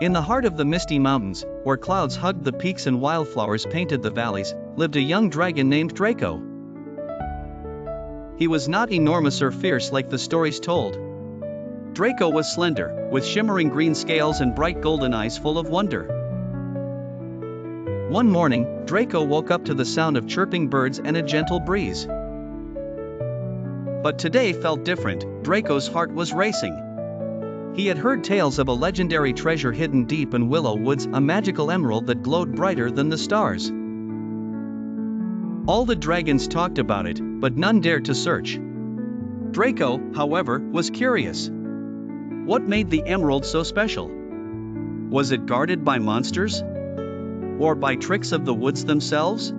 In the heart of the misty mountains, where clouds hugged the peaks and wildflowers painted the valleys, lived a young dragon named Draco. He was not enormous or fierce like the stories told. Draco was slender, with shimmering green scales and bright golden eyes full of wonder. One morning, Draco woke up to the sound of chirping birds and a gentle breeze. But today felt different. Draco's heart was racing. He had heard tales of a legendary treasure hidden deep in Willow Woods, a magical emerald that glowed brighter than the stars. All the dragons talked about it, but none dared to search. Draco, however, was curious. What made the emerald so special? Was it guarded by monsters? Or by tricks of the woods themselves?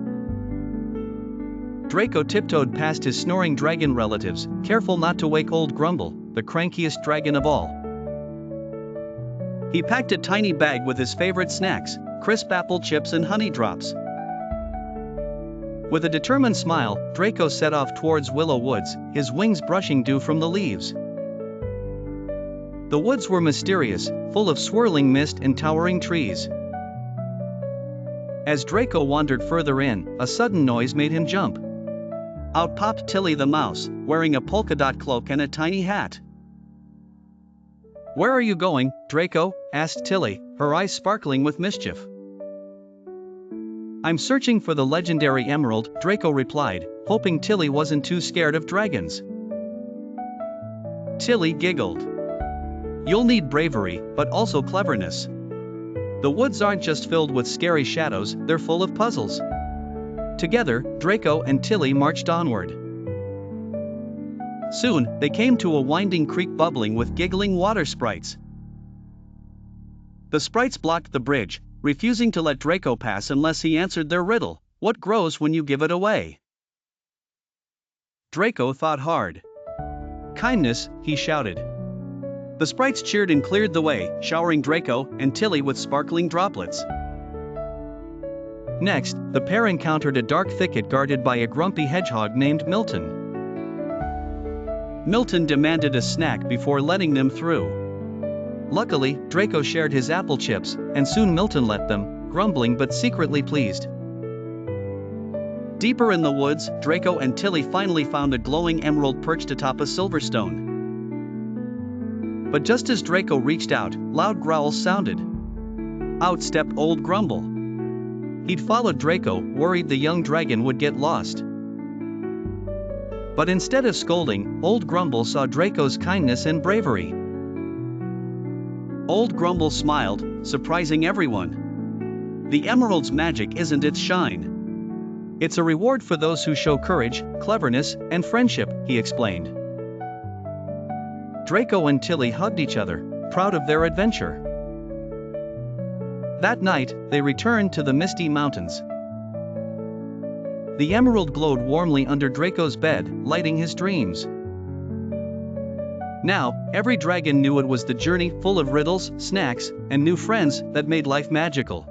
Draco tiptoed past his snoring dragon relatives, careful not to wake old Grumble, the crankiest dragon of all. He packed a tiny bag with his favorite snacks, crisp apple chips and honey drops. With a determined smile, Draco set off towards Willow Woods, his wings brushing dew from the leaves. The woods were mysterious, full of swirling mist and towering trees. As Draco wandered further in, a sudden noise made him jump. Out popped Tilly the mouse, wearing a polka dot cloak and a tiny hat. "Where are you going, Draco?" asked Tilly, her eyes sparkling with mischief. "I'm searching for the legendary emerald," Draco replied, hoping Tilly wasn't too scared of dragons. Tilly giggled. "You'll need bravery, but also cleverness. The woods aren't just filled with scary shadows, they're full of puzzles." Together, Draco and Tilly marched onward. Soon, they came to a winding creek bubbling with giggling water sprites. The sprites blocked the bridge, refusing to let Draco pass unless he answered their riddle: "What grows when you give it away?" Draco thought hard. "Kindness," he shouted. The sprites cheered and cleared the way, showering Draco and Tilly with sparkling droplets. Next, the pair encountered a dark thicket guarded by a grumpy hedgehog named Milton. Milton demanded a snack before letting them through. Luckily, Draco shared his apple chips, and soon Milton let them, grumbling but secretly pleased. Deeper in the woods, Draco and Tilly finally found a glowing emerald perched atop a silver stone. But just as Draco reached out, loud growls sounded. Out stepped old Grumble. He'd followed Draco, worried the young dragon would get lost. But instead of scolding, old Grumble saw Draco's kindness and bravery. Old Grumble smiled, surprising everyone. "The emerald's magic isn't its shine. It's a reward for those who show courage, cleverness, and friendship," he explained. Draco and Tilly hugged each other, proud of their adventure. That night, they returned to the misty mountains. The emerald glowed warmly under Draco's bed, lighting his dreams. Now, every dragon knew it was the journey full of riddles, snacks, and new friends that made life magical.